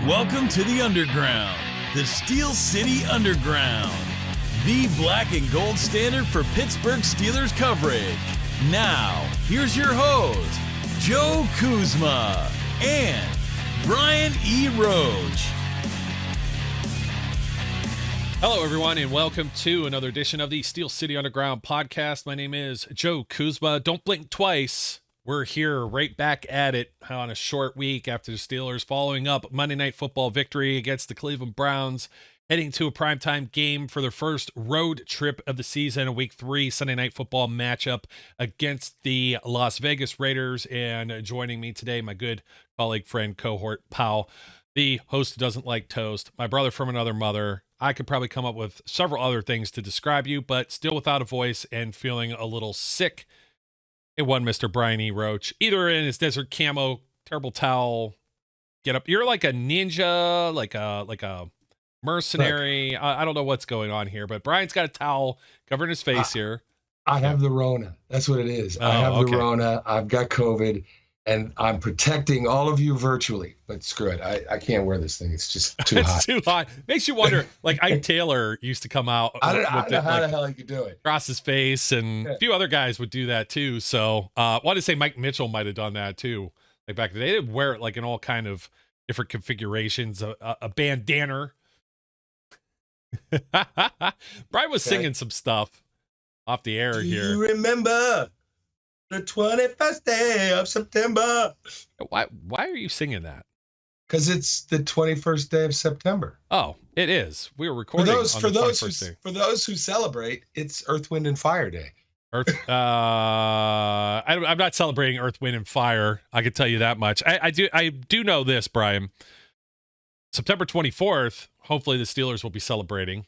Welcome to the Underground, the Steel City Underground, the black and gold standard for Pittsburgh Steelers coverage. Now, here's your host, Joe Kuzma and Brian E. Roach. Hello, everyone, and welcome to another edition of the Steel City Underground podcast. My name is Joe Kuzma. Don't blink twice. We're here right back at it on a short week after the Steelers following up Monday Night Football victory against the Cleveland Browns, heading to a primetime game for their first road trip of the season, a Week 3 Sunday Night Football matchup against the Las Vegas Raiders. And joining me today, my good colleague, friend, cohort, pal, the host who doesn't like toast, my brother from another mother. I could probably come up with several other things to describe you, but still without a voice and feeling a little sick. It won Mr. Brian E. Roach, either in his desert camo, terrible towel, get up. You're like a ninja, like a mercenary. Look, I don't know what's going on here, but Brian's got a towel covering his face here. I have the Rona. That's what it is. I have the Rona. I've got COVID, and I'm protecting all of you virtually. But screw it. I can't wear this thing. It's just too hot. It's too hot. Makes you wonder, like Ike Taylor used to come out. I don't know how the hell he could do it. Across his face, and a few other guys would do that too. So I want to say Mike Mitchell might have done that too. Like back in the day, they'd wear it like in all kind of different configurations, a bandana. Brian was singing some stuff off the air here. Do you remember the 21st day of September? Why are you singing that? Because it's the 21st day of September. Oh, it is. We were recording for those who celebrate, it's Earth, Wind, and Fire Day. I'm not celebrating Earth, Wind, and Fire. I can tell you that much. I do know this, Brian. September 24th. Hopefully, the Steelers will be celebrating.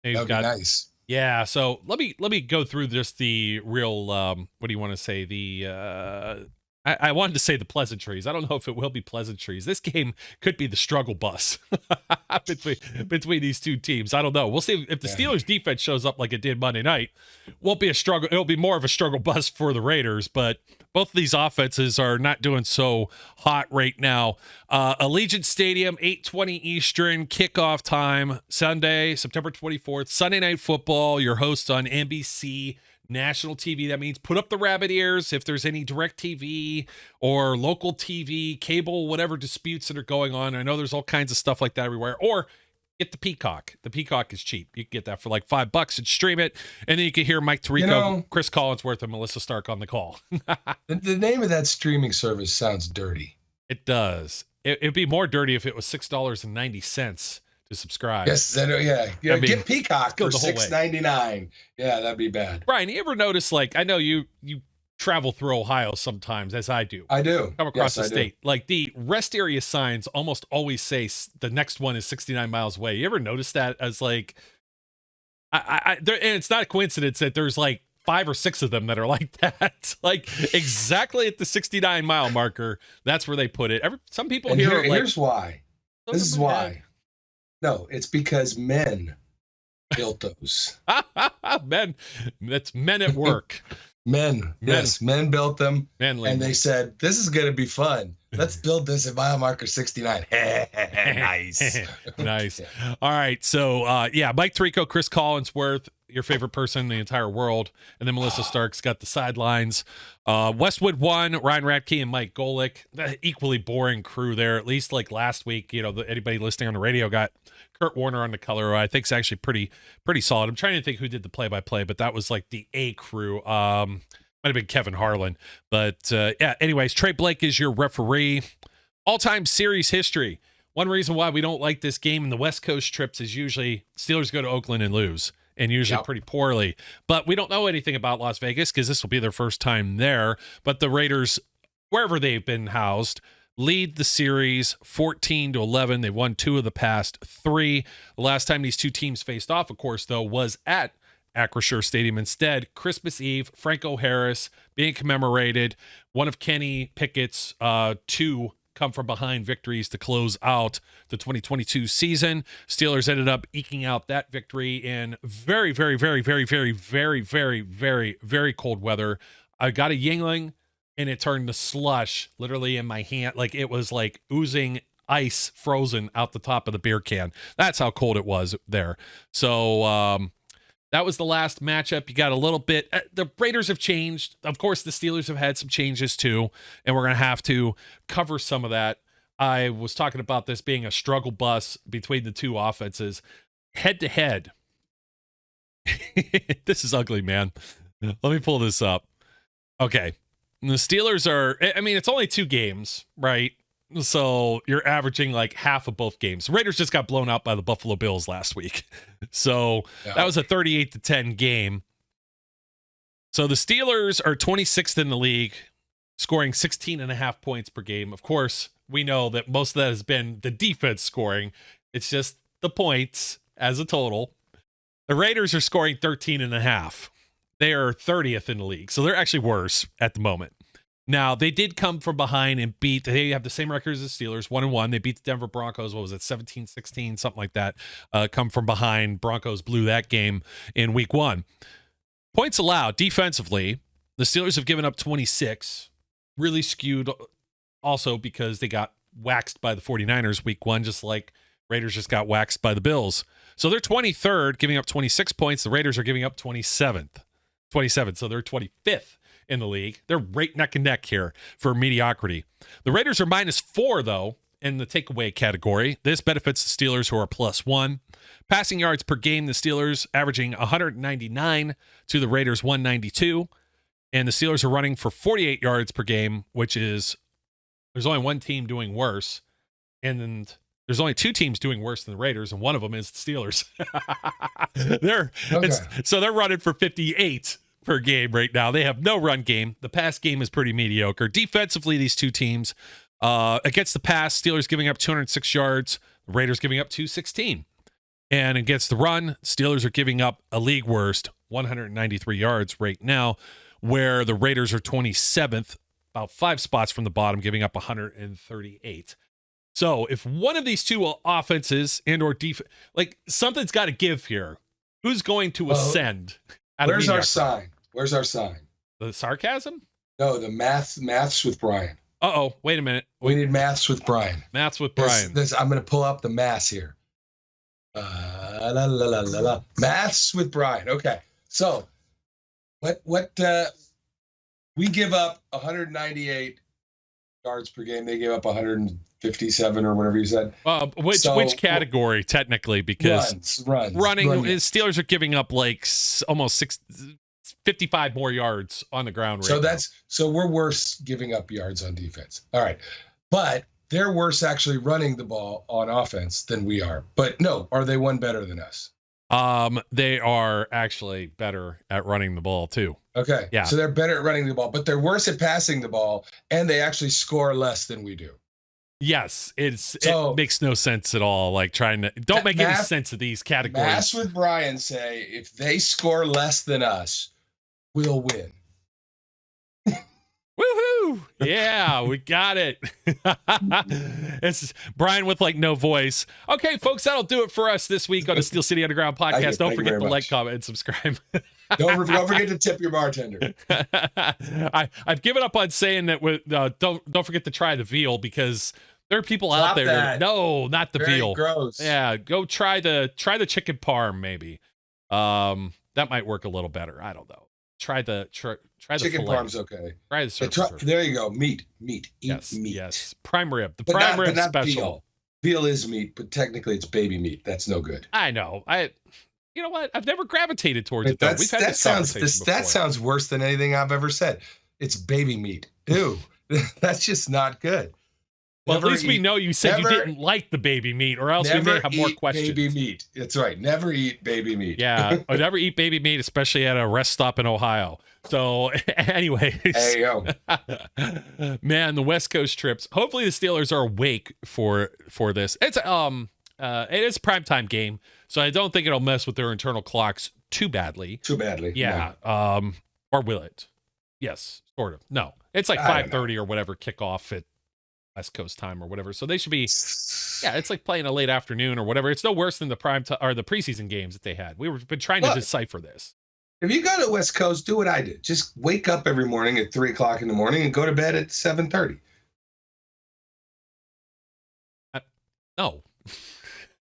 That'd be nice. Yeah. So let me go through just the real. What do you want to say? I wanted to say the pleasantries. I don't know if it will be pleasantries. This game could be the struggle bus between these two teams. I don't know. We'll see if the Steelers defense shows up like it did Monday night. Won't be a struggle. It'll be more of a struggle bus for the Raiders, but both of these offenses are not doing so hot right now. Allegiant Stadium, 8:20 Eastern, kickoff time, Sunday, September 24th, Sunday Night Football. Your host on NBC National TV. That means put up the rabbit ears if there's any direct TV or local TV, cable, whatever disputes that are going on. I know there's all kinds of stuff like that everywhere. Or get the Peacock. The Peacock is cheap. You can get that for like $5 and stream it. And then you can hear Mike Tirico, Chris Collinsworth, and Melissa Stark on the call. The name of that streaming service sounds dirty. It does. It'd be more dirty if it was $6.90 to subscribe. Yes, get Peacock for $6.99. Yeah, that'd be bad. Brian, you ever notice, like, I know you travel through Ohio sometimes, as I do. I do. Come across the state. Like, the rest area signs almost always say the next one is 69 miles away. You ever notice that as, like, and it's not a coincidence that there's, like, 5 or 6 of them that are like that. Like, exactly at the 69 mile marker, that's where they put it. Some people here's why. This is why. No, it's because men built those. Men, that's men at work. Men built them, and they said, this is going to be fun. Let's build this at mile marker 69. Nice. Nice. All right, so, Mike Tirico, Chris Collinsworth, your favorite person in the entire world, and then Melissa Stark's got the sidelines. Westwood 1, Ryan Radke and Mike Golick. Equally boring crew there, at least like last week. Anybody listening on the radio got Kurt Warner on the color, who I think is actually pretty solid. I'm trying to think who did the play-by-play, but that was like the A crew. Might have been Kevin Harlan. But anyways, Trey Blake is your referee. All-time series history. One reason why we don't like this game in the West Coast trips is usually Steelers go to Oakland and lose, and usually pretty poorly. But we don't know anything about Las Vegas because this will be their first time there. But the Raiders, wherever they've been housed, lead the series 14-11. They've won 2 of the past 3. The last time these two teams faced off, of course, though, was at Acrisure Stadium instead. Christmas Eve, Franco Harris being commemorated. One of Kenny Pickett's 2 come from behind victories to close out the 2022 season. Steelers ended up eking out that victory in very, very, very, very, very, very, very, very, very cold weather. I got a Yingling and it turned to slush literally in my hand. Like it was like oozing ice frozen out the top of the beer can. That's how cold it was there. So that was the last matchup. You got a little bit. The Raiders have changed. Of course, the Steelers have had some changes too, and we're going to have to cover some of that. I was talking about this being a struggle bus between the two offenses. Head to head. This is ugly, man. Let me pull this up. Okay. The Steelers are, I mean, it's only 2 games, right? So you're averaging like half of both games. The Raiders just got blown out by the Buffalo Bills last week. So that was a 38-10 game. So the Steelers are 26th in the league, scoring 16.5 points per game. Of course, we know that most of that has been the defense scoring. It's just the points as a total. The Raiders are scoring 13.5. They are 30th in the league, so they're actually worse at the moment. Now, they did come from behind and beat, they have the same record as the Steelers, 1-1. They beat the Denver Broncos, what was it, 17-16, something like that. Come from behind. Broncos blew that game in week 1. Points allowed defensively, the Steelers have given up 26, really skewed also because they got waxed by the 49ers week 1, just like Raiders just got waxed by the Bills. So they're 23rd, giving up 26 points. The Raiders are giving up 27, so they're 25th in the league. They're right neck and neck here for mediocrity. The Raiders are -4, though, in the takeaway category. This benefits the Steelers, who are +1. Passing yards per game, the Steelers averaging 199 to the Raiders 192. And the Steelers are running for 48 yards per game, which is, there's only one team doing worse. And there's only 2 teams doing worse than the Raiders, and one of them is the Steelers. So they're running for 58 per game right now. They have no run game. The pass game is pretty mediocre. Defensively, these 2 teams, against the pass, Steelers giving up 206 yards, the Raiders giving up 216. And against the run, Steelers are giving up a league worst 193 yards right now, where the Raiders are 27th, about 5 spots from the bottom, giving up 138. So if one of these 2 offenses and or defense, like, something's got to give here. Who's going to ascend? Where's our sign? Where's our sign? The sarcasm? No, the maths with Brian. Uh-oh, wait a minute. We need maths with Brian. Maths with Brian. I'm going to pull up the maths here. Maths with Brian. Okay. So what we give up 198 yards per game. They give up 157 or whatever you said. Which category technically? Because running, Steelers are giving up like almost 55 more yards on the ground. So we're worse giving up yards on defense. All right, but they're worse actually running the ball on offense than we are. But no, are they one better than us? They are actually better at running the ball too. Okay. Yeah. So they're better at running the ball, but they're worse at passing the ball, and they actually score less than we do. Yes, it makes no sense at all. Like don't make any sense of these categories. Maths with Brian say if they score less than us, we'll win. Woohoo! Yeah, we got it. It's Brian with like no voice. Okay, folks, that'll do it for us this week on the Steel City Underground podcast. Don't forget to like, comment, and subscribe. Don't forget to tip your bartender. I've given up on saying that. Don't forget to try the veal, because there are people out there that no, not the veal. Gross. Yeah, go try the chicken parm maybe. That might work a little better. I don't know. Try the chicken parm's okay. Try the there you go. Meat. Eat yes, meat. Yes. Prime rib. The prime rib special. Veal is meat, but technically it's baby meat. That's no good. I know. You know what? I've never gravitated towards it, though. We've had this conversation before. That sounds worse than anything I've ever said. It's baby meat. Ew. That's just not good. Well, at least we know you said you didn't like the baby meat, or else we may have more questions. Baby meat. That's right. Never eat baby meat. Yeah, I never eat baby meat, especially at a rest stop in Ohio. So, anyways, hey, yo. Man, the West Coast trips. Hopefully, the Steelers are awake for this. It is a primetime game, so I don't think it'll mess with their internal clocks too badly. Yeah. No. Or will it? Yes, sort of. No, it's like 5:30 or whatever kickoff at West Coast time or whatever. So they should be, it's like playing a late afternoon or whatever. It's no worse than the the preseason games that they had. We've been trying to decipher this. If you go to West Coast, do what I did. Just wake up every morning at 3:00 in the morning and go to bed at 7:30. No.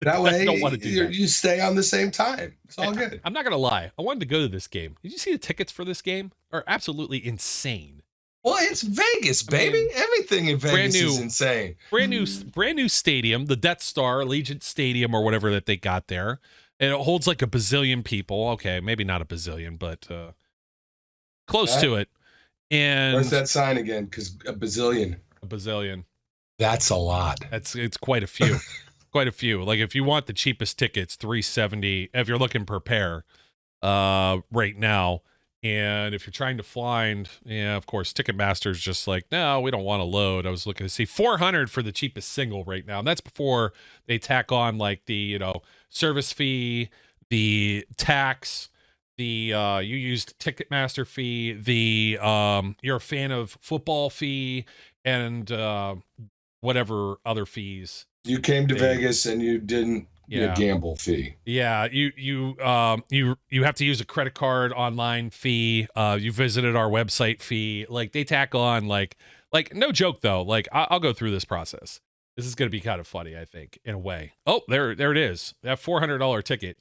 That I way, don't want to do that. you stay on the same time. It's all good. I'm not going to lie. I wanted to go to this game. Did you see the tickets for this game? Are absolutely insane. Well, it's Vegas, baby. mean, Everything in Vegas new- is insane. Brand new stadium, the Death Star Allegiant Stadium or whatever that they got there. And it holds like a bazillion people. Okay, maybe not a bazillion, but close to it. And Where's that sign again? Because a bazillion. A bazillion. That's a lot. It's quite a few. Quite a few. Like if you want the cheapest tickets, $370 if you're looking per pair right now. And if you're trying to find, of course, Ticketmaster's just like, no, we don't want to load. I was looking to see $400 for the cheapest single right now. And that's before they tack on like the, service fee, the tax, the you used Ticketmaster fee, the you're a fan of football fee, and whatever other fees. You came to Vegas and you didn't get a gamble fee. Yeah, you have to use a credit card online fee. You visited our website fee. Like they tack on like no joke though. Like I'll go through this process. This is going to be kind of funny, I think, in a way. Oh, there it is. That $400 ticket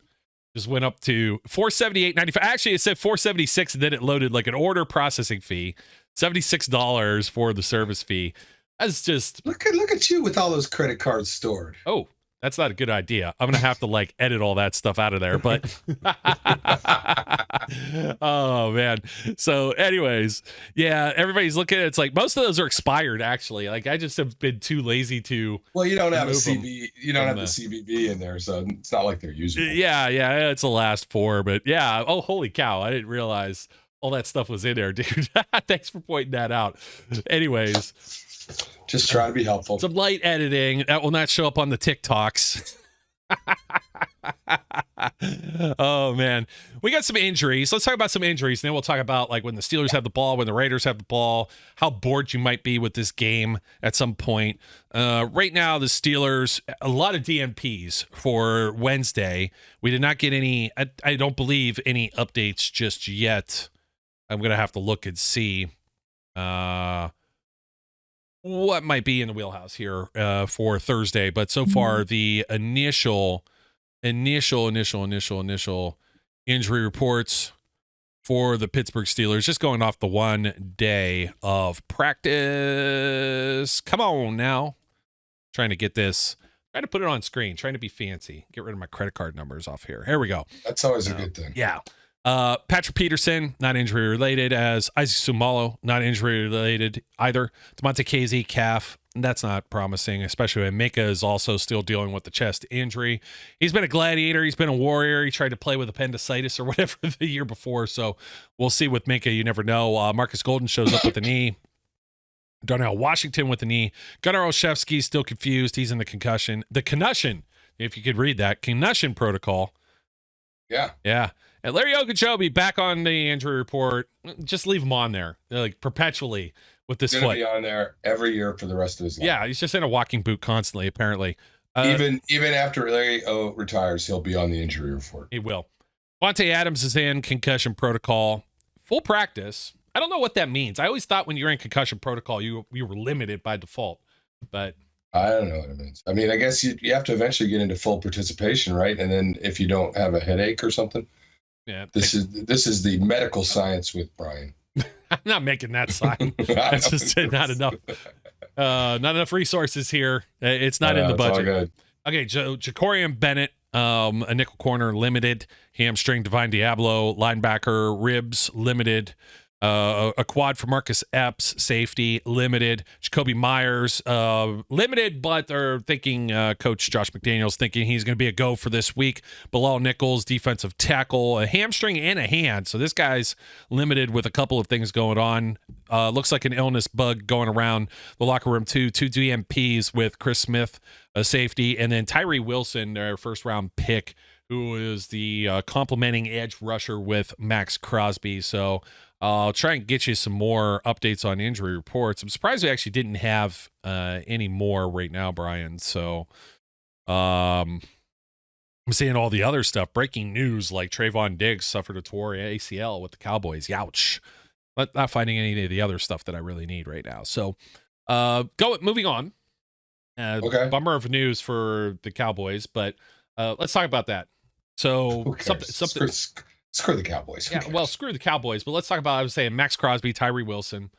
just went up to $478.95. Actually, it said $476, and then it loaded like an order processing fee, $76 for the service fee. That's just look at you with all those credit cards stored. Oh, that's not a good idea. I'm gonna have to like edit all that stuff out of there. But oh man. So, anyways, yeah, everybody's looking at it's like most of those are expired. Actually, like I just have been too lazy to. Well, you don't have a CB. You don't have the CBB in there, so it's not like they're usable. Yeah, it's the last four, but yeah. Oh, holy cow! I didn't realize all that stuff was in there, dude. Thanks for pointing that out. Anyways. Just try to be helpful. Some light editing that will not show up on the TikToks. Oh man, we got some injuries. Let's talk about some injuries, and then we'll talk about like when the Steelers have the ball, when the Raiders have the ball, how bored you might be with this game at some point. Right now, the Steelers, a lot of DNPs for Wednesday. We did not get any. I don't believe any updates just yet. I'm gonna have to look and see. What might be in the wheelhouse here for Thursday, but so far the initial injury reports for the Pittsburgh Steelers, just going off the 1 day of practice. Come on now. Trying to get this, trying to put it on screen, trying to be fancy. Get rid of my credit card numbers off here. Here we go. That's always a good thing. Yeah. Patrick Peterson, not injury related, as Isaac Sumalo, not injury related either. Demonte Casey, calf, that's not promising, especially when Mika is also still dealing with the chest injury. He's been a gladiator. He's been a warrior. He tried to play with appendicitis or whatever the year before. So we'll see with Mika. You never know. Marcus Golden shows up with a knee. Darnell Washington with the knee. Gunnar Olszewski's still confused. He's in the concussion, if you could read that, concussion protocol. Yeah. And Larry Ogunjobi back on the injury report. Just leave him on there, like perpetually with this foot. Be on there every year for the rest of his life. Yeah, he's just in a walking boot constantly, apparently. Even after Larry O retires, he'll be on the injury report. He will. Vontae Adams is in concussion protocol, full practice. I don't know what that means. I always thought when you're in concussion protocol, you were limited by default, but I don't know what it means. I mean, I guess you have to eventually get into full participation, right? And then if you don't have a headache or something. Yeah, this is the medical science with Brian. I'm not making that sign. That's just not enough. Not enough resources here. It's not in the budget. All good. Okay, Jacorian Bennett, a nickel corner limited. Hamstring Divine Diablo, linebacker ribs limited. A quad for Marcus Epps, safety, limited. Jacoby Myers, limited, but they're thinking, Coach Josh McDaniels thinking he's going to be a go for this week. Bilal Nichols, defensive tackle, a hamstring and a hand. So this guy's limited with a couple of things going on. Looks like an illness bug going around the locker room too. 2 DMPs with Chris Smith, a safety, and then Tyree Wilson, their first-round pick, who is the complementing edge rusher with Max Crosby. So I'll try and get you some more updates on injury reports. I'm surprised we actually didn't have any more right now, Brian. So I'm seeing all the other stuff. Breaking news, like Trayvon Diggs suffered a torn ACL with the Cowboys. Youch. But not finding any of the other stuff that I really need right now. So moving on. Okay. Bummer of news for the Cowboys, but let's talk about that. So Who cares? Screw the Cowboys. Who yeah, well, cares? screw the Cowboys, but let's talk about, I was saying, Max Crosby, Tyree Wilson.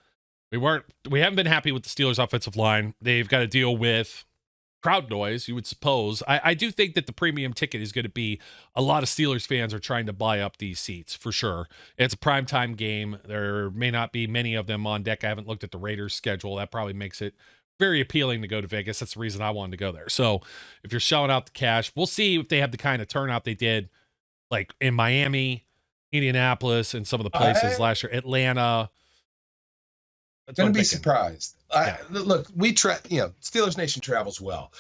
We haven't been happy with the Steelers offensive line. They've got to deal with crowd noise, you would suppose. I do think that the premium ticket is going to be a lot of Steelers fans are trying to buy up these seats for sure. It's a primetime game. There may not be many of them on deck. I haven't looked at the Raiders schedule. That probably makes it very appealing to go to Vegas. That's the reason I wanted to go there. So if you're shelling out the cash, we'll see if they have the kind of turnout they did like in Miami, Indianapolis, and some of the places last year, Atlanta. That's Gonna be surprised. Look, Steelers Nation travels well,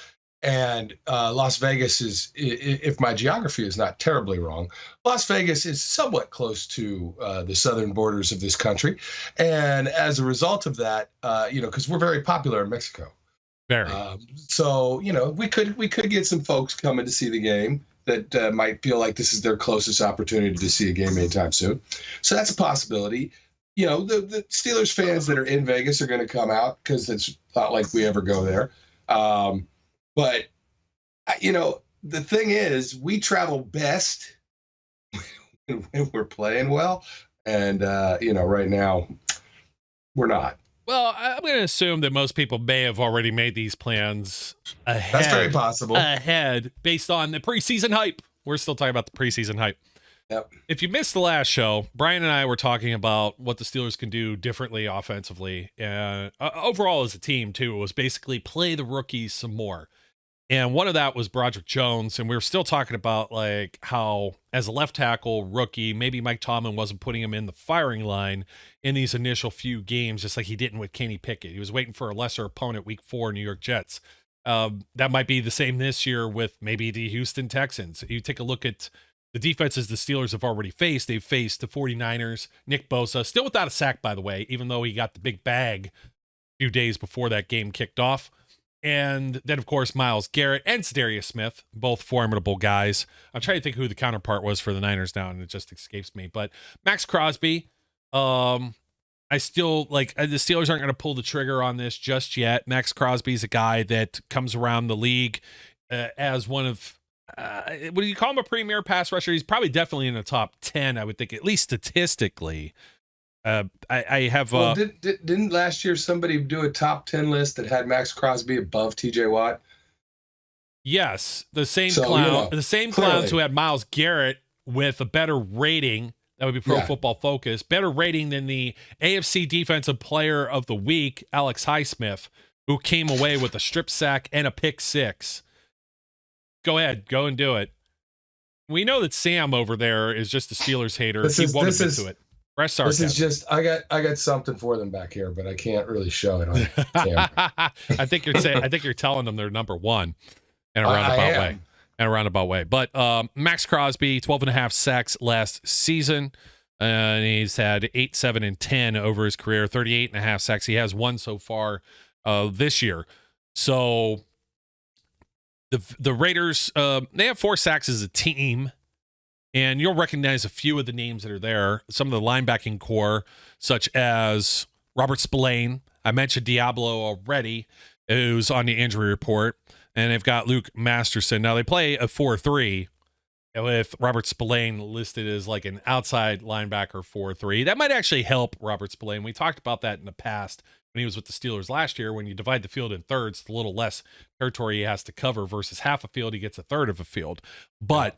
and Las Vegas is, if my geography is not terribly wrong, Las Vegas is somewhat close to the southern borders of this country, and as a result of that, because we're very popular in Mexico, very. So we could get some folks coming to see the game that might feel like this is their closest opportunity to see a game anytime soon. So that's a possibility. The Steelers fans that are in Vegas are going to come out because it's not like we ever go there. But the thing is, we travel best when we're playing well. And, right now we're not. Well, I'm going to assume that most people may have already made these plans ahead. That's very possible. Ahead based on the preseason hype. We're still talking about the preseason hype. Yep. If you missed the last show, Brian and I were talking about what the Steelers can do differently offensively. And overall as a team, too, it was basically play the rookies some more. And one of that was Broderick Jones. And we were still talking about like how as a left tackle rookie, maybe Mike Tomlin wasn't putting him in the firing line in these initial few games, just like he didn't with Kenny Pickett. He was waiting for a lesser opponent week 4, New York Jets. That might be the same this year with maybe the Houston Texans. You take a look at the defenses the Steelers have already faced. They've faced the 49ers, Nick Bosa, still without a sack, by the way, even though he got the big bag a few days before that game kicked off. And then, of course, Myles Garrett and Za'Darius Smith, both formidable guys. I'm trying to think who the counterpart was for the Niners now, and it just escapes me. But Max Crosby, I still the Steelers aren't going to pull the trigger on this just yet. Max Crosby's a guy that comes around the league as one of, would you call him a premier pass rusher? He's probably definitely in the top 10, I would think, at least statistically. I have. Didn't last year somebody do a top 10 list that had Max Crosby above TJ Watt? Yes, the same clowns who had Myles Garrett with a better rating. That would be Pro Football Focus. Better rating than the AFC Defensive Player of the Week, Alex Highsmith, who came away with a strip sack and a pick 6. Go ahead, go and do it. We know that Sam over there is just a Steelers hater. He won't admit to it. This is just I got something for them back here, but I can't really show it on camera. I think you're telling them they're number 1 in a roundabout way. But Max Crosby, 12.5 sacks last season. And he's had 8, 7, and 10 over his career, 38.5 sacks. He has 1 so far this year. So the Raiders, they have 4 sacks as a team. And you'll recognize a few of the names that are there. Some of the linebacking core, such as Robert Spillane. I mentioned Diablo already, who's on the injury report. And they've got Luke Masterson. Now, they play a 4-3 with Robert Spillane listed as like an outside linebacker 4-3. That might actually help Robert Spillane. We talked about that in the past when he was with the Steelers last year. When you divide the field in thirds, it's a little less territory he has to cover versus half a field. He gets a third of a field. But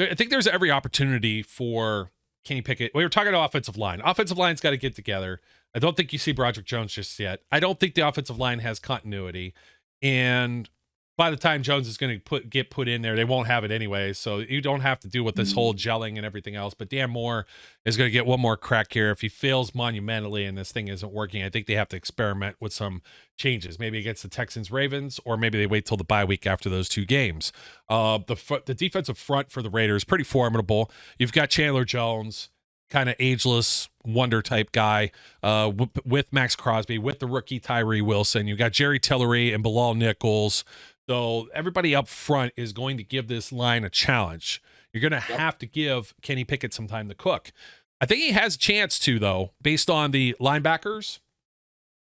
I think there's every opportunity for Kenny Pickett. We were talking about offensive line. Offensive line's got to get together. I don't think you see Broderick Jones just yet. I don't think the offensive line has continuity. And by the time Jones is going to get put in there, they won't have it anyway. So you don't have to do with this whole gelling and everything else. But Dan Moore is going to get one more crack here. If he fails monumentally and this thing isn't working, I think they have to experiment with some changes. Maybe against the Texans, Ravens, or maybe they wait till the bye week after those 2 games. The defensive front for the Raiders, pretty formidable. You've got Chandler Jones, kind of ageless wonder type guy, with Max Crosby, with the rookie Tyree Wilson. You've got Jerry Tillery and Bilal Nichols. So everybody up front is going to give this line a challenge. You're going to have to give Kenny Pickett some time to cook. I think he has a chance to, though, based on the linebackers.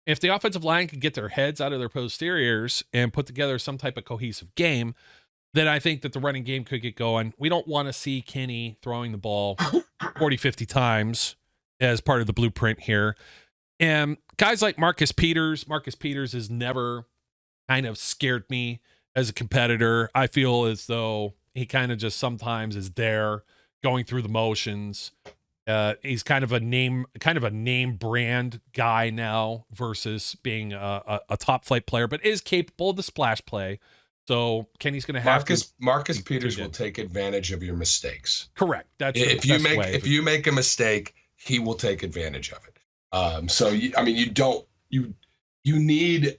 If the offensive line can get their heads out of their posteriors and put together some type of cohesive game, then I think that the running game could get going. We don't want to see Kenny throwing the ball 40, 50 times as part of the blueprint here. And guys like Marcus Peters has never kind of scared me as a competitor. I feel as though he kind of just sometimes is there going through the motions. He's kind of a name brand guy now versus being a top flight player, but is capable of the splash play. So Kenny's going to have Marcus Peters will take advantage of your mistakes. Correct. That's if you make a mistake, he will take advantage of it. You need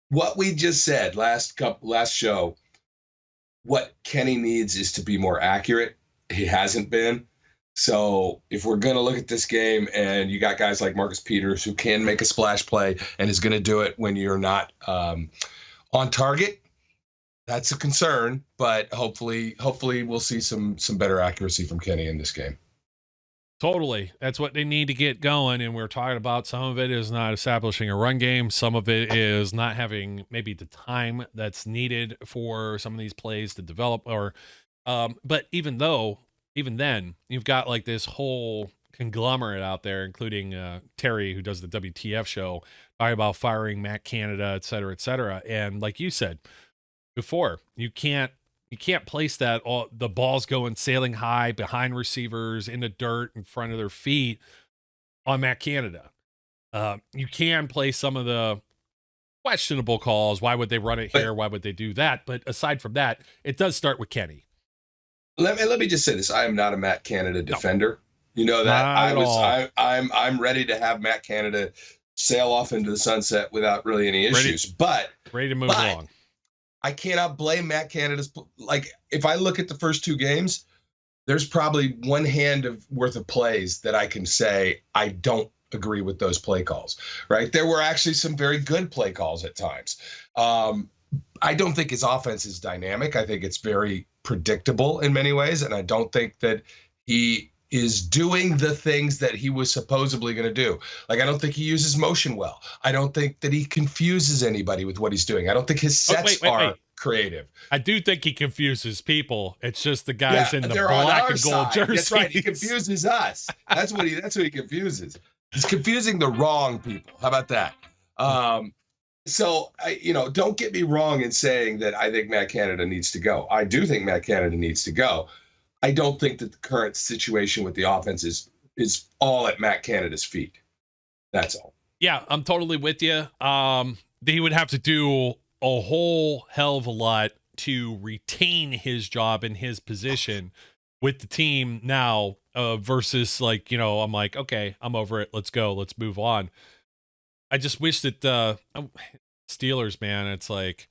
what we just said last show. What Kenny needs is to be more accurate. He hasn't been. So if we're going to look at this game and you got guys like Marcus Peters who can make a splash play and is going to do it when you're not on target, that's a concern. But hopefully we'll see some better accuracy from Kenny in this game. Totally. That's what they need to get going. And we're talking about some of it is not establishing a run game. Some of it is not having maybe the time that's needed for some of these plays to develop but even then you've got like this whole conglomerate out there, including Terry, who does the WTF show, talking about firing Matt Canada, et cetera, et cetera. And like you said before, you can't place that the ball's going sailing high behind receivers in the dirt in front of their feet on Matt Canada. You can play some of the questionable calls. Why would they run it here? Why would they do that? But aside from that, it does start with Kenny. Let me just say this. I am not a Matt Canada defender. No. You know that I'm ready to have Matt Canada sail off into the sunset without really any issues. Ready to move along. I cannot blame Matt Canada's. Like, if I look at the first two games, there's probably one hand worth of plays that I can say I don't agree with those play calls, right? There were actually some very good play calls at times. I don't think his offense is dynamic. I think it's very predictable in many ways, and I don't think that he is doing the things that he was supposedly going to do. Like, I don't think he uses motion well. I don't think that he confuses anybody with what he's doing. I don't think his sets are creative. I do think he confuses people. It's just the guys in the black and gold jerseys. That's right. He confuses us. That's what he confuses. He's confusing the wrong people. How about that? So don't get me wrong in saying that I think Matt Canada needs to go. I do think Matt Canada needs to go. I don't think that the current situation with the offense is all at Matt Canada's feet. That's all. Yeah, I'm totally with you. He would have to do a whole hell of a lot to retain his job and his position with the team now versus I'm like, okay, I'm over it. Let's go. Let's move on. I just wish that Steelers, man, it's like,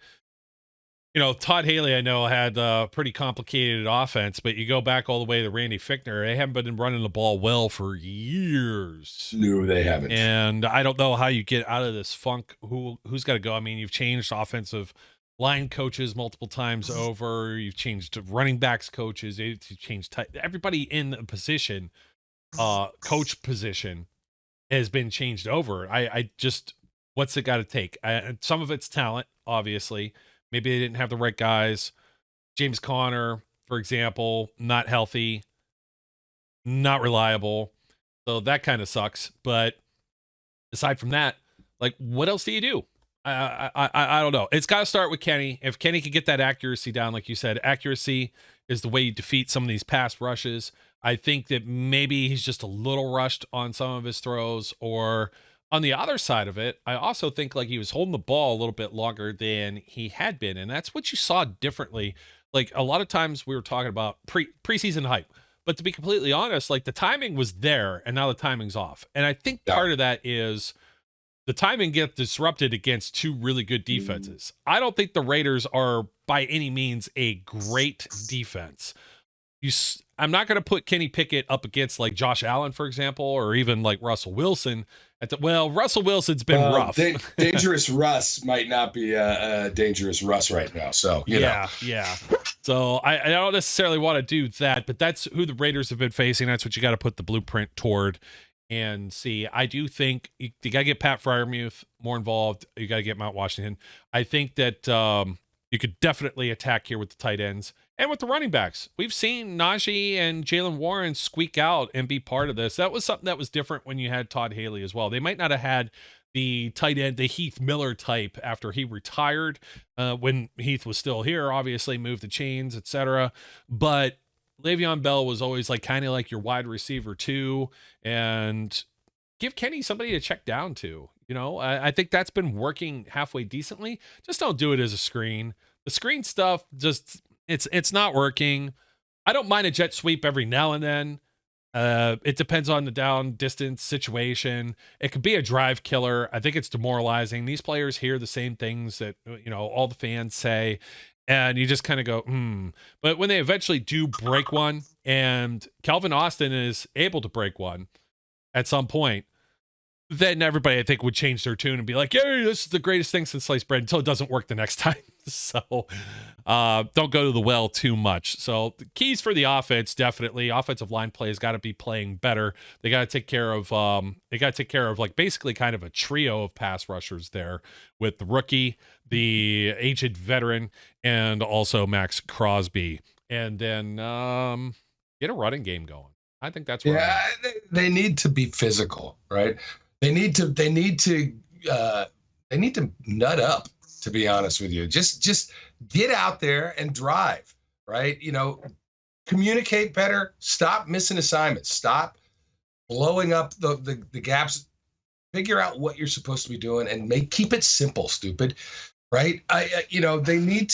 Todd Haley, I know, had a pretty complicated offense, but you go back all the way to Randy Fichtner, they haven't been running the ball well for years. No, they haven't. And I don't know how you get out of this funk. Who's got to go? I mean, you've changed offensive line coaches multiple times over. You've changed running backs coaches. You've changed everybody in the position, coach position has been changed over. I just, what's it got to take? Some of it's talent, obviously. Maybe they didn't have the right guys. James Conner, for example, not healthy, not reliable. So that kind of sucks. But aside from that, like, what else do you do? I don't know. It's got to start with Kenny. If Kenny can get that accuracy down, like you said, accuracy is the way you defeat some of these pass rushes. I think that maybe he's just a little rushed on some of his throws, or on the other side of it, I also think like he was holding the ball a little bit longer than he had been. And that's what you saw differently. Like, a lot of times we were talking about preseason hype, but to be completely honest, like, the timing was there and now the timing's off. And I think part of that is the timing gets disrupted against two really good defenses. I don't think the Raiders are by any means a great defense. I'm not going to put Kenny Pickett up against like Josh Allen, for example, or even like Russell Wilson. Russell Wilson's been rough. Dangerous Russ might not be a dangerous Russ right now. So, yeah. So I don't necessarily want to do that, but that's who the Raiders have been facing. That's what you got to put the blueprint toward. and see. I do think you got to get Pat Freiermuth more involved. You got to get Mount Washington. I think that you could definitely attack here with the tight ends and with the running backs. We've seen Najee and Jalen Warren squeak out and be part of this. That was something that was different when you had Todd Haley as well. They might not have had the tight end, the Heath Miller type after he retired, when Heath was still here, obviously moved the chains, etc. But Le'Veon Bell was always like kind of like your wide receiver too, and give Kenny somebody to check down to. You know, I think that's been working halfway decently. Just don't do it as a screen. The screen stuff just it's not working. I don't mind a jet sweep every now and then. It depends on the down distance situation. It could be a drive killer. I think it's demoralizing. These players hear the same things that, you know, all the fans say, and you just kind of go, But when they eventually do break one, and Calvin Austin is able to break one at some point, then everybody, I think, would change their tune and be like, yeah, this is the greatest thing since sliced bread, until it doesn't work the next time. So don't go to the well too much. So the keys for the offense, definitely offensive line play has got to be playing better. They got to take care of like basically kind of a trio of pass rushers there with the rookie, the aged veteran, and also Max Crosby. And then get a running game going. I think that's right. Yeah, they need to be physical, right? They need to nut up, to be honest with you. Just get out there and drive, right? You know, communicate better, stop missing assignments, stop blowing up the gaps, figure out what you're supposed to be doing and keep it simple, stupid, right? They need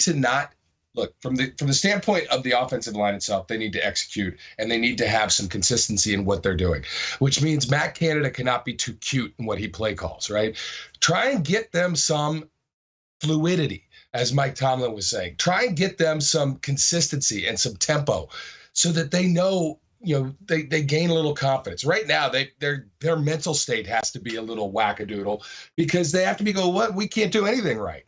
to not look from the standpoint of the offensive line itself. They need to execute, and they need to have some consistency in what they're doing, which means Matt Canada cannot be too cute in what he play calls, right? Try and get them some fluidity, as Mike Tomlin was saying. Try and get them some consistency and some tempo so that they know, you know, they gain a little confidence. Right now, their mental state has to be a little wackadoodle because they have to be what? We can't do anything right?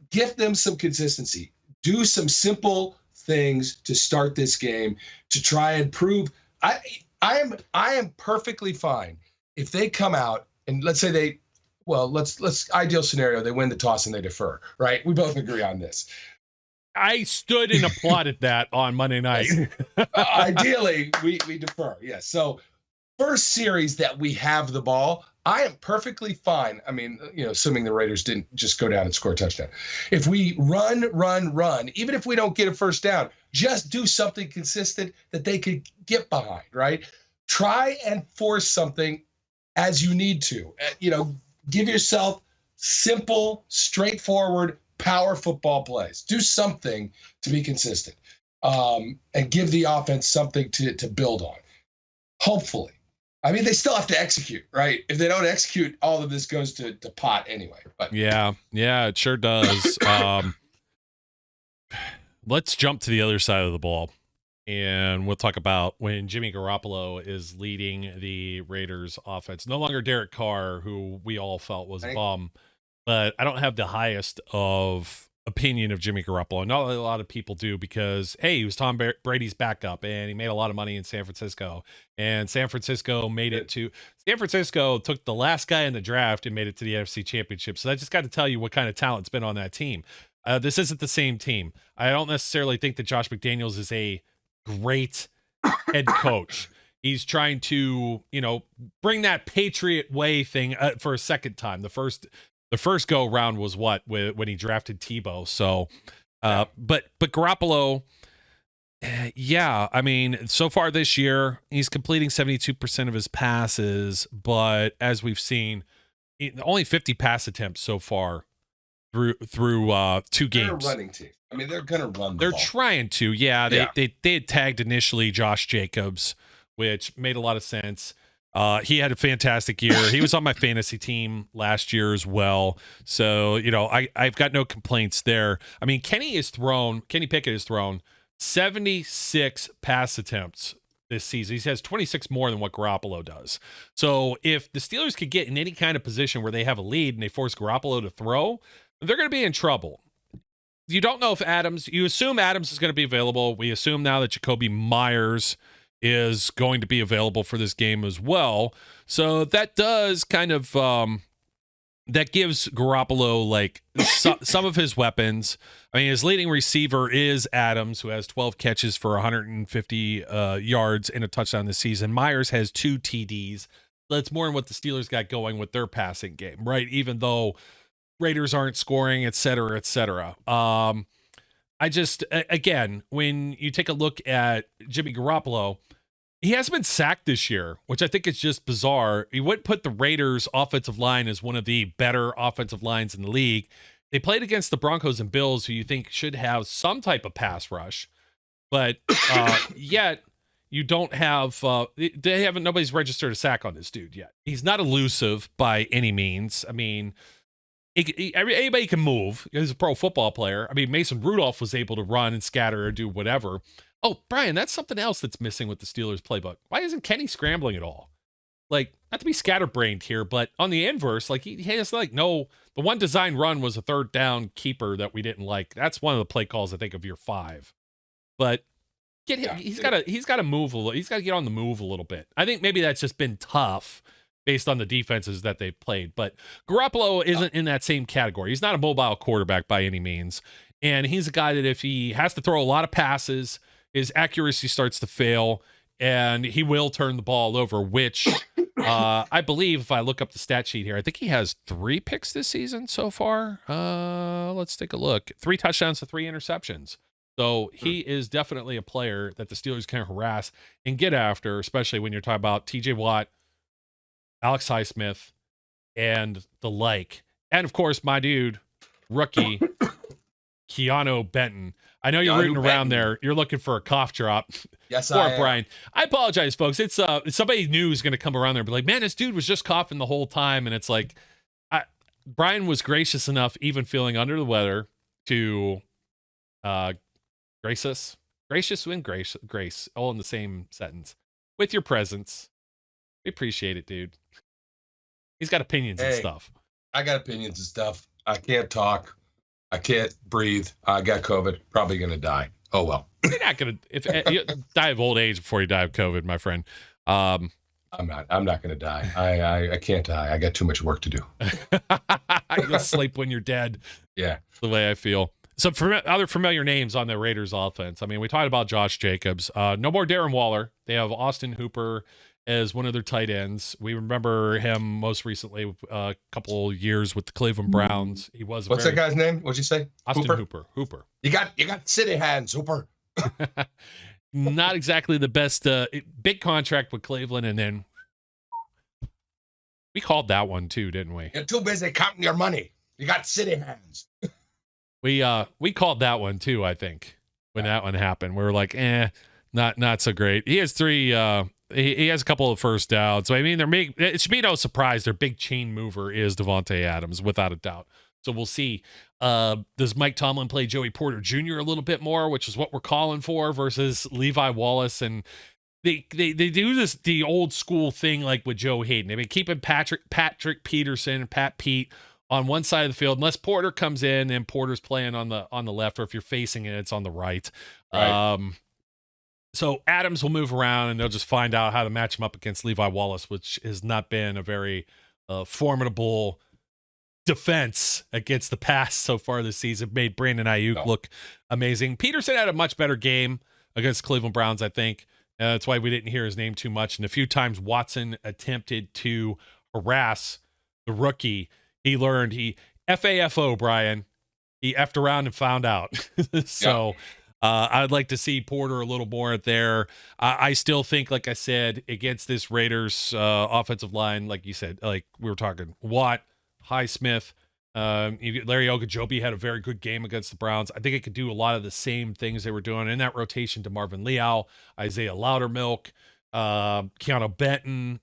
Give them some consistency. Do some simple things to start this game to try and prove. I am perfectly fine if they come out and let's say let's ideal scenario, they win the toss and they defer, right? We both agree on this. I stood and applauded that on Monday night. Ideally, we defer. Yes. So first series that we have the ball, I am perfectly fine. I mean, you know, assuming the Raiders didn't just go down and score a touchdown. If we run, even if we don't get a first down, just do something consistent that they could get behind, right? Try and force something as you need to. You know, give yourself simple, straightforward, power football plays. Do something to be consistent, and give the offense something to build on. Hopefully. I mean, they still have to execute, right? If they don't execute, all of this goes to pot anyway. But yeah, it sure does. Let's jump to the other side of the ball, and we'll talk about when Jimmy Garoppolo is leading the Raiders offense. No longer Derek Carr, who we all felt was a bum, but I don't have the highest of opinion of Jimmy Garoppolo. Not a lot of people do because, hey, he was Tom Brady's backup and he made a lot of money in San Francisco. And San Francisco took the last guy in the draft and made it to the NFC Championship. So that just got to tell you what kind of talent's been on that team. This isn't the same team. I don't necessarily think that Josh McDaniels is a great head coach. He's trying to, you know, bring that Patriot way thing for a second time. The first go round was when he drafted Tebow. So, but Garoppolo, yeah, I mean, so far this year, he's completing 72% of his passes, but as we've seen, only 50 pass attempts so far through 2 games. They're a running team. I mean, they're going to run the They're ball. trying to, yeah. They had tagged initially Josh Jacobs, which made a lot of sense. He had a fantastic year. He was on my fantasy team last year as well. So, you know, I've got no complaints there. I mean, Kenny Pickett has thrown 76 pass attempts this season. He has 26 more than what Garoppolo does. So if the Steelers could get in any kind of position where they have a lead and they force Garoppolo to throw, they're going to be in trouble. You don't know if you assume Adams is going to be available. We assume now that Jacoby Myers is going to be available for this game as well. So that does kind of that gives Garoppolo like some of his weapons. I mean, his leading receiver is Adams, who has 12 catches for 150 yards and a touchdown this season. Myers has 2 TDs. That's more than what the Steelers got going with their passing game, right? Even though Raiders aren't scoring, et cetera, et cetera. I just, again, when you take a look at Jimmy Garoppolo, he hasn't been sacked this year, which I think is just bizarre. You wouldn't put the Raiders' offensive line as one of the better offensive lines in the league. They played against the Broncos and Bills, who you think should have some type of pass rush, but yet you don't have. Nobody's registered a sack on this dude yet. He's not elusive by any means. I mean, anybody can move. He's a pro football player. I mean, Mason Rudolph was able to run and scatter or do whatever. Oh, Brian, that's something else that's missing with the Steelers playbook. Why isn't Kenny scrambling at all? Like, not to be scatterbrained here, but on the inverse, like he has like the one design run was a third down keeper that we didn't like. That's one of the play calls I think of year 5. But get him. He's got to move a little. He's got to get on the move a little bit. I think maybe that's just been tough based on the defenses that they've played. But Garoppolo isn't in that same category. He's not a mobile quarterback by any means, and he's a guy that if he has to throw a lot of passes, his accuracy starts to fail, and he will turn the ball over, which I believe, if I look up the stat sheet here, I think he has 3 picks this season so far. Let's take a look. 3 touchdowns to 3 interceptions. So he is definitely a player that the Steelers can harass and get after, especially when you're talking about TJ Watt, Alex Highsmith, and the like. And, of course, my dude, rookie, Keanu Benton. I know you're rooting around there. You're looking for a cough drop. Yes, I am. Brian. I apologize, folks. It's somebody new is going to come around there and be like, man, this dude was just coughing the whole time. And it's like, Brian was gracious enough, even feeling under the weather, to grace us. Gracious and grace, all in the same sentence. With your presence. We appreciate it, dude. He's got opinions and stuff. I got opinions and stuff. I can't talk. I can't breathe. I got COVID. Probably going to die. Oh, well. You're not going to you die of old age before you die of COVID, my friend. I'm not going to die. I can't die. I got too much work to do. You'll sleep when you're dead. Yeah. The way I feel. Some other familiar names on the Raiders offense. I mean, we talked about Josh Jacobs. No more Darren Waller. They have Austin Hooper as one of their tight ends. We remember him most recently a couple years with the Cleveland Browns. He was what's that guy's name? What'd you say? Austin Hooper. You got city hands, Hooper. Not exactly the best big contract with Cleveland, and then we called that one too, didn't we? You're too busy counting your money. You got city hands. We called that one too, I think, when that one happened. We were like, not so great. He has 3 he has a couple of first downs. So, I mean, it should be no surprise their big chain mover is Devontae Adams, without a doubt. So we'll see. Does Mike Tomlin play Joey Porter Jr. a little bit more, which is what we're calling for, versus Levi Wallace? And they do this the old school thing like with Joe Hayden. They've been keeping Patrick Peterson and Pat Pete on one side of the field, unless Porter comes in and Porter's playing on the left, or if you're facing it, it's on the right. So Adams will move around, and they'll just find out how to match him up against Levi Wallace, which has not been a very formidable defense against the pass so far this season. Made Brandon Ayuk look amazing. Peterson had a much better game against Cleveland Browns, I think. That's why we didn't hear his name too much. And a few times Watson attempted to harass the rookie. He learned FAFO, Brian. He effed around and found out. So... I'd like to see Porter a little more there. I still think, like I said, against this Raiders offensive line, like you said, like we were talking, Watt, Highsmith, Larry Ogunjobi had a very good game against the Browns. I think it could do a lot of the same things they were doing in that rotation to Marvin Leal, Isaiah Loudermilk, Keanu Benton.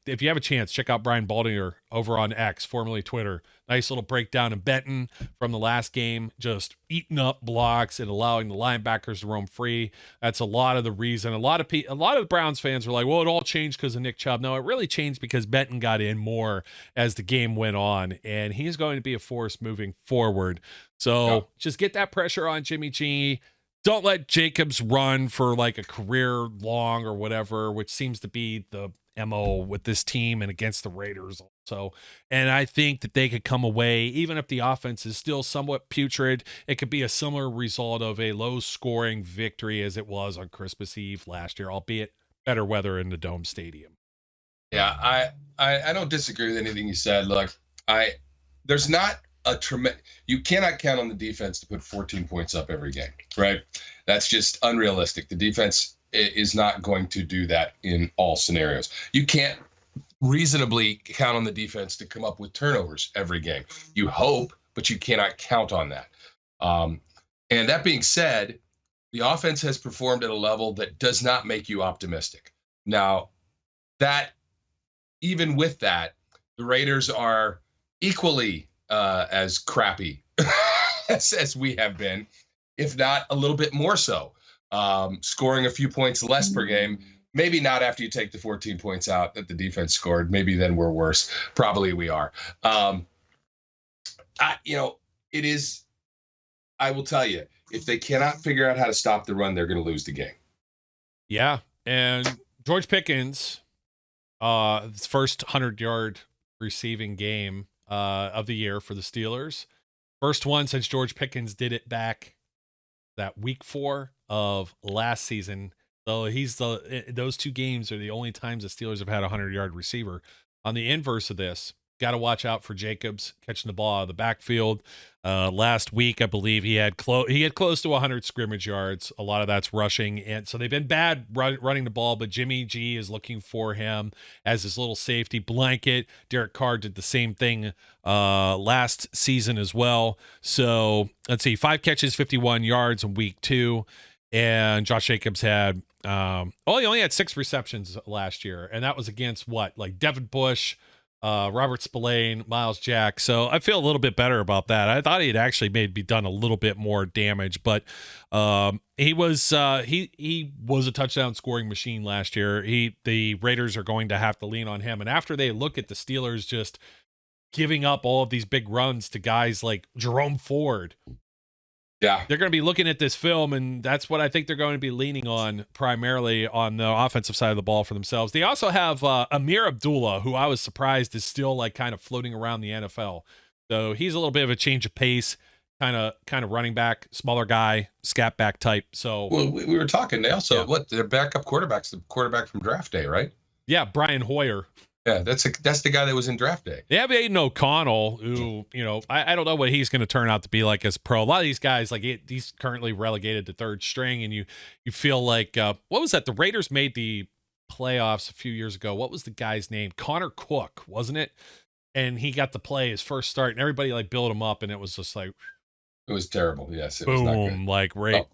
If you have a chance, check out Brian Baldinger over on X, formerly Twitter. Nice little breakdown of Benton from the last game, just eating up blocks and allowing the linebackers to roam free. That's a lot of the reason. A lot of the Browns fans were like, well, it all changed because of Nick Chubb. No, it really changed because Benton got in more as the game went on, and he's going to be a force moving forward. So just get that pressure on Jimmy G. don't let Jacobs run for like a career long or whatever, which seems to be the MO with this team and against the Raiders also. And I think that they could come away, even if the offense is still somewhat putrid, it could be a similar result of a low scoring victory as it was on Christmas Eve last year, albeit better weather in the Dome Stadium. Yeah, I don't disagree with anything you said. Look, there's not a tremendous. You cannot count on the defense to put 14 points up every game, right? That's just unrealistic. The defense is not going to do that in all scenarios. You can't reasonably count on the defense to come up with turnovers every game. You hope, but you cannot count on that. And that being said, the offense has performed at a level that does not make you optimistic. Now, that even with that, the Raiders are equally as crappy as we have been, if not a little bit more so. Scoring a few points less per game, maybe not after you take the 14 points out that the defense scored. Maybe then we're worse. Probably we are. It is. I will tell you, if they cannot figure out how to stop the run, they're going to lose the game. Yeah, and George Pickens, his first 100-yard receiving game of the year for the Steelers. First one since George Pickens did it back that week 4 of last season. So those two games are the only times the Steelers have had a 100-yard receiver. On the inverse of this, got to watch out for Jacobs catching the ball out of the backfield. Last week, I believe he had close to 100 scrimmage yards. A lot of that's rushing, and so they've been bad running the ball. But Jimmy G is looking for him as his little safety blanket. Derek Carr did the same thing last season as well. So let's see, 5 catches, 51 yards in week 2, and Josh Jacobs had he only had 6 receptions last year, and that was against like Devin Bush, Robert Spillane, Miles Jack. So I feel a little bit better about that. I thought he'd actually maybe done a little bit more damage, but he was a touchdown scoring machine last year. The Raiders are going to have to lean on him. And after they look at the Steelers just giving up all of these big runs to guys like Jerome Ford, yeah, they're going to be looking at this film, and that's what I think they're going to be leaning on primarily on the offensive side of the ball for themselves. They also have Amir Abdullah, who I was surprised is still like kind of floating around the NFL. So he's a little bit of a change of pace, kind of running back, smaller guy, scat back type. So we were talking. They also their backup quarterback's the quarterback from draft day, right? Yeah, Brian Hoyer. Yeah, that's the guy that was in draft day. They have Aiden O'Connell, who, I don't know what he's going to turn out to be like as pro. A lot of these guys, he's currently relegated to 3rd string, and you feel like, what was that? The Raiders made the playoffs a few years ago. What was the guy's name? Connor Cook, wasn't it? And he got to play his first start, and everybody built him up, and it was just like, it was terrible. Yes, it boom, was not good.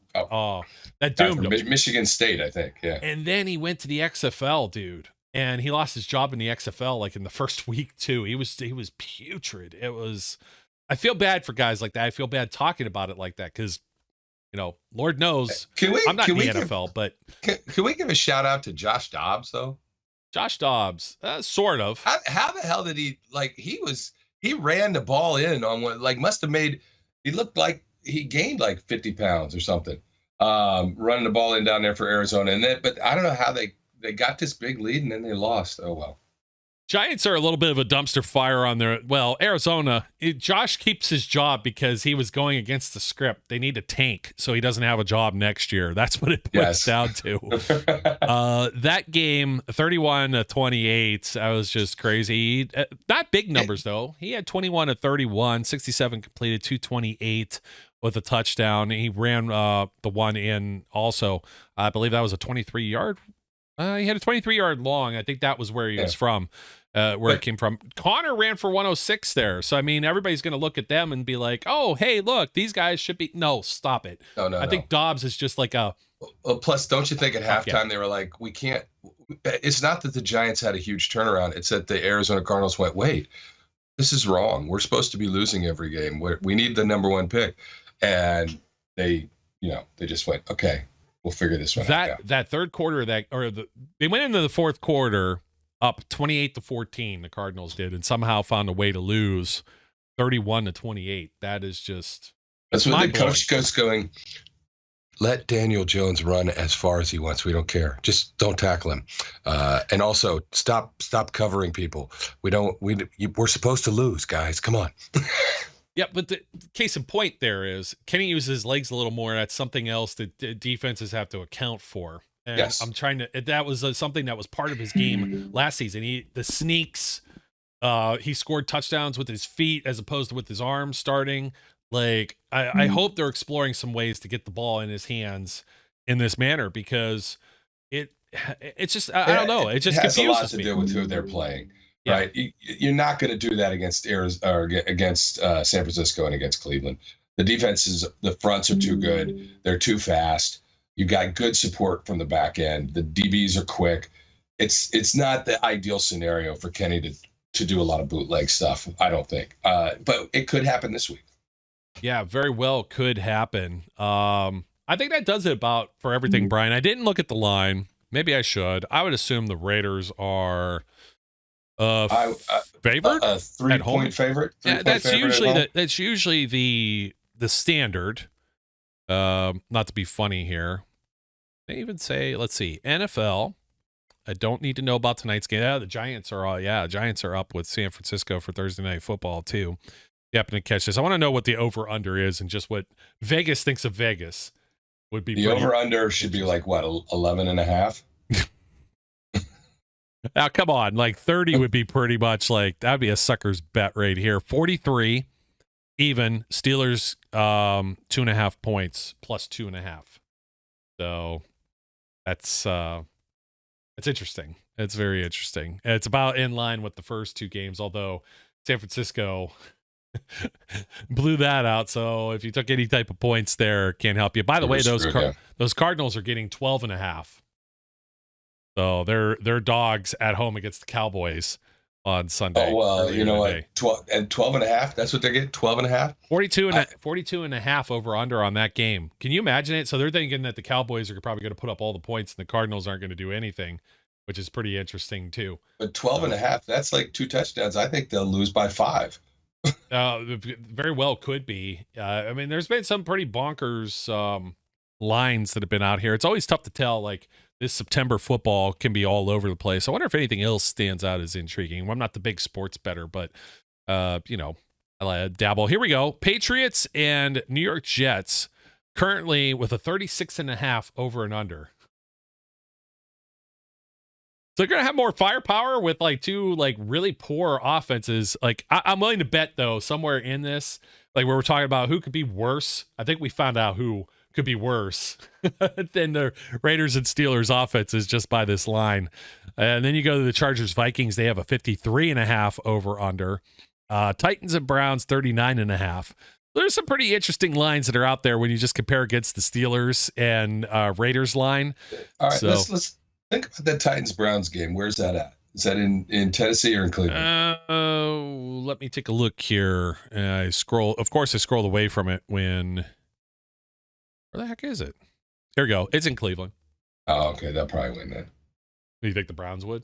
That doomed him. Michigan State, I think. Yeah, and then he went to the XFL, dude. And he lost his job in the XFL in the first week too. He was putrid. I feel bad for guys like that. I feel bad talking about it like that because, Lord knows I'm not in the NFL, but can we give a shout out to Josh Dobbs though? Josh Dobbs, sort of. How the hell did he he ran the ball in on what must have made, he looked like he gained 50 pounds or something, running the ball in down there for Arizona. But I don't know how they got this big lead and then they lost. Oh, well. Giants are a little bit of a dumpster fire on Arizona. Josh keeps his job because he was going against the script. They need a tank so he doesn't have a job next year. That's what it boils down to. That game, 31-28, I was just crazy. Not big numbers, though. He had 21-31, 67 completed, 228 with a touchdown. He ran the one in also. I believe that was a 23-yard. He had a 23-yard long. I think that was where he was from, it came from. Connor ran for 106 there. So, everybody's going to look at them and be like, oh, hey, look, these guys should be. No, stop it. No. I think Dobbs is just like a. Well, plus, don't you think at halftime they were like, we can't. It's not that the Giants had a huge turnaround. It's that the Arizona Cardinals went, wait, this is wrong. We're supposed to be losing every game. We need the number 1 pick. And they just went, okay. We'll figure this one out. That third quarter, they went into the fourth quarter up 28-14. The Cardinals did, and somehow found a way to lose 31-28. That is just that's when the coach goes going. let Daniel Jones run as far as he wants. We don't care. Just don't tackle him. And also stop covering people. We're supposed to lose, guys. Come on. Yeah, but the case in point there is Kenny uses his legs a little more. That's something else that defenses have to account for. And Yes. I'm trying to. That was something that was part of his game last season. The sneaks. He scored touchdowns with his feet as opposed to with his arms starting. Like, I hope they're exploring some ways to get the ball in his hands in this manner, because it's just, I don't know. It just has a lot confuses to me. do with who they're playing, Yeah. right? You're not going to do that against San Francisco and against Cleveland. The defenses, the fronts are too good. They're too fast. You got good support from the back end. The DBs are quick. It's not the ideal scenario for Kenny to do a lot of bootleg stuff, I don't think. But it could happen this week. Yeah, very well could happen. I think that does it about for everything, Brian. I didn't look at the line. Maybe I should. I would assume the Raiders are favored, a 3-point favorite. Yeah, that's usually the standard. Not to be funny here. They even say, let's see, NFL. I don't need to know about tonight's game. Yeah, the Giants are up with San Francisco for Thursday Night Football too. You happen to catch this. I want to know what the over-under is and just what Vegas thinks of Vegas would be. The over-under should be like, what, 11.5? Now, come on. Like 30 would be pretty much like, that'd be a sucker's bet right here. 43 even. Steelers 2.5 points plus 2.5. So that's interesting. It's very interesting. It's about in line with the first two games, although San Francisco blew that out. So if you took any type of points there, can't help you. By the way, those Cardinals are getting 12.5. So they're dogs at home against the Cowboys on Sunday. Oh, well, you know what? 12.5. That's what they get. 12.5. 42.5 over under on that game. Can you imagine it? So they're thinking that the Cowboys are probably going to put up all the points and the Cardinals aren't going to do anything, which is pretty interesting too. But 12.5, that's like 2 touchdowns. I think they'll lose by 5. Very well could be. I mean, there's been some pretty bonkers lines that have been out here. It's always tough to tell. Like this September football can be all over the place. I wonder if anything else stands out as intriguing. I'm not the big sports bettor, but I dabble. Here we go. Patriots and New York Jets currently with a 36.5 over and under. So they're going to have more firepower with like two like really poor offenses. Like I'm willing to bet though somewhere in this, like where we're talking about who could be worse. I think we found out who could be worse than the Raiders and Steelers offenses just by this line. And then you go to the Chargers Vikings. They have a 53.5 over under. Titans and Browns 39.5. There's some pretty interesting lines that are out there when you just compare against the Steelers and Raiders line. All right, let's think about that Titans-Browns game. Where's that at? Is that in Tennessee or in Cleveland? Let me take a look here. I scrolled away from it when... Where the heck is it? Here we go. It's in Cleveland. Oh, okay. They'll probably win then. Do you think the Browns would?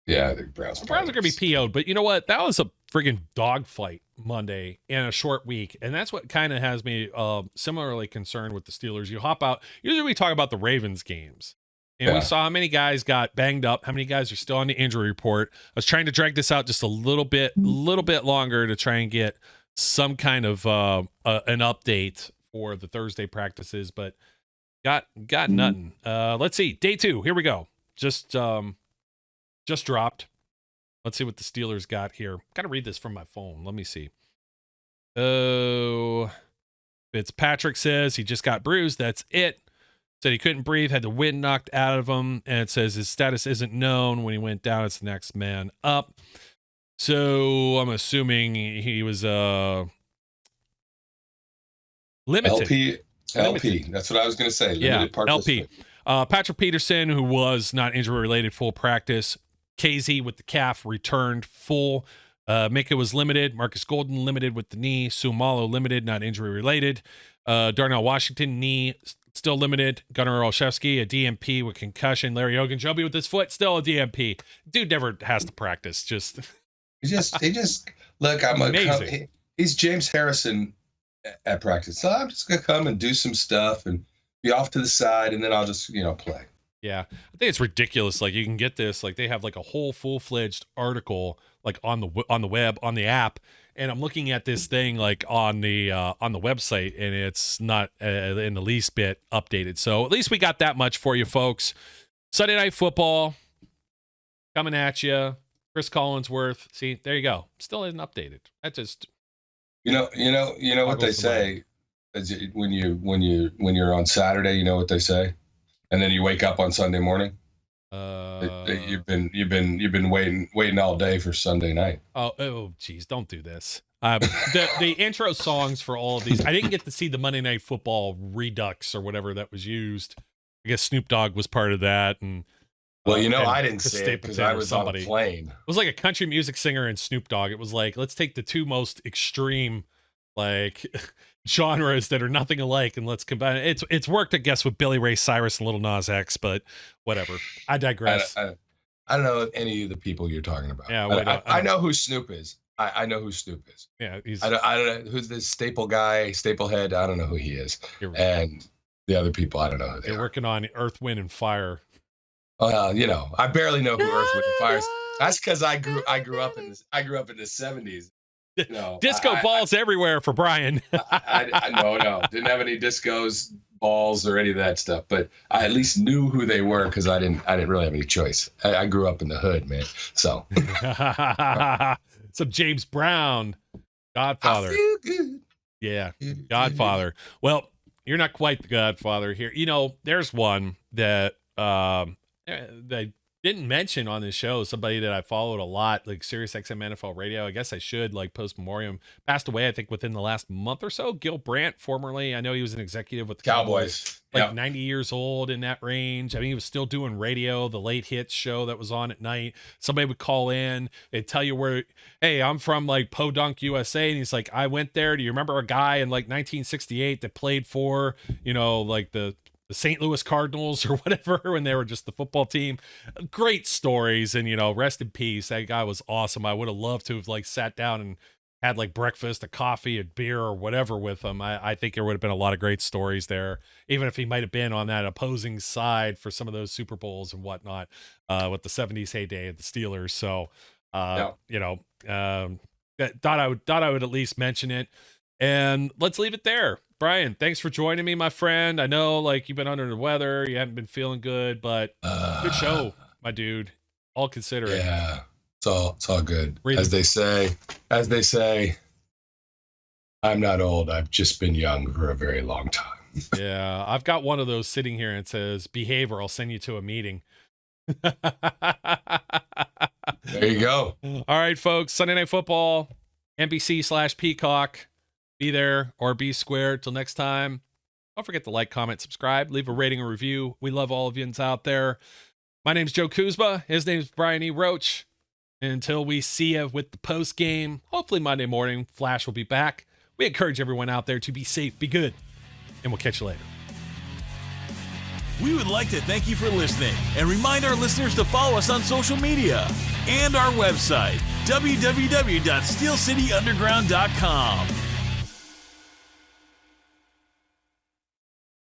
Yeah, I think Browns. The Browns are going to be PO'd, but you know what? That was a friggin' dogfight Monday in a short week, and that's what kind of has me similarly concerned with the Steelers. You hop out. Usually we talk about the Ravens games, and we saw how many guys got banged up, how many guys are still on the injury report. I was trying to drag this out just a little bit longer to try and get some kind of an update for the Thursday practices, but got nothing. Let's see. Day 2. Here we go. Just dropped. Let's see what the Steelers got here. Gotta read this from my phone. Let me see. Oh, Fitzpatrick says he just got bruised. That's it. Said he couldn't breathe, had the wind knocked out of him, and it says his status isn't known. When he went down, it's the next man up. So I'm assuming he was limited. LP. That's what I was going to say. Limited LP. Patrick Peterson, who was not injury related, full practice. KZ with the calf returned full. Mika was limited. Marcus Golden limited with the knee. Sumalo limited, not injury related. Darnell Washington knee still limited. Gunnar Olszewski a DMP with concussion. Larry Ogunjobi with his foot still a DMP. Dude never has to practice. He just look. He's James Harrison at practice. So I'm just gonna come and do some stuff and be off to the side, and then I'll just, play. Yeah. I think it's ridiculous. Like, you can get this, like, they have like a whole full-fledged article like on the web, on the app, and I'm looking at this thing like on the website, and it's not in the least bit updated. So at least we got that much for you folks. Sunday Night Football coming at you. Chris Collinsworth. See, there you go. Still isn't updated. That just what they say is when you're on Saturday, you know what they say, and then you wake up on Sunday morning. You've been waiting all day for Sunday night. Oh, geez, don't do this. The intro songs for all of these, I didn't get to see the Monday Night Football Redux or whatever that was used. I guess Snoop Dogg was part of that, and well, I didn't see it because I was on a plane. It was like a country music singer and Snoop Dogg. It was like, let's take the two most extreme like genres that are nothing alike, and let's combine it. It's worked, I guess, with Billy Ray Cyrus and Lil Nas X, but whatever. I digress. I don't know any of the people you're talking about. Yeah, I know who Snoop is. I know who Snoop is. Yeah, I don't know who's this staple guy, Staplehead. I don't know who he is. And the other people, I don't know who they are. They're working on Earth, Wind, and Fire. I barely know who Earth, Wind, and Fire is. That's because I grew up in the 70s. No, disco balls everywhere for Brian. No, didn't have any discos, balls, or any of that stuff. But I at least knew who they were because I didn't really have any choice. I grew up in the hood, man. So some James Brown, Godfather. I feel good. Yeah, Godfather. Well, you're not quite the Godfather here. There's one that they didn't mention on this show. Somebody that I followed a lot, like Sirius XM NFL Radio. I guess I should, like, post memoriam. Passed away, I think, within the last month or so. Gil Brandt, formerly, I know he was an executive with the Cowboys. Like 90 years old, in that range. I mean, he was still doing radio, the late hits show that was on at night. Somebody would call in, they'd tell you where, hey, I'm from like Podunk, USA. And he's like, I went there. Do you remember a guy in like 1968 that played for, like the St. Louis Cardinals or whatever, when they were just the football team? Great stories. And, rest in peace. That guy was awesome. I would have loved to have like sat down and had like breakfast, a coffee, a beer, or whatever with him. I think there would have been a lot of great stories there, even if he might have been on that opposing side for some of those Super Bowls and whatnot, with the 70s heyday of the Steelers. So, thought I would at least mention it. And let's leave it there. Brian, thanks for joining me, my friend. I know, like, you've been under the weather, you haven't been feeling good, but good show, my dude. All considering. Yeah, it's all good. As they say, I'm not old. I've just been young for a very long time. Yeah, I've got one of those sitting here, and it says, behave or I'll send you to a meeting. There you go. All right, folks, Sunday Night Football, NBC/Peacock. Be there or be square. Till next time, don't forget to like, comment, subscribe, leave a rating or review. We love all of you out there. My name's Joe Kuzma. His name's Brian E. Roach. And until we see you with the post game, hopefully Monday morning, Flash will be back. We encourage everyone out there to be safe, be good, and we'll catch you later. We would like to thank you for listening and remind our listeners to follow us on social media and our website, www.steelcityunderground.com.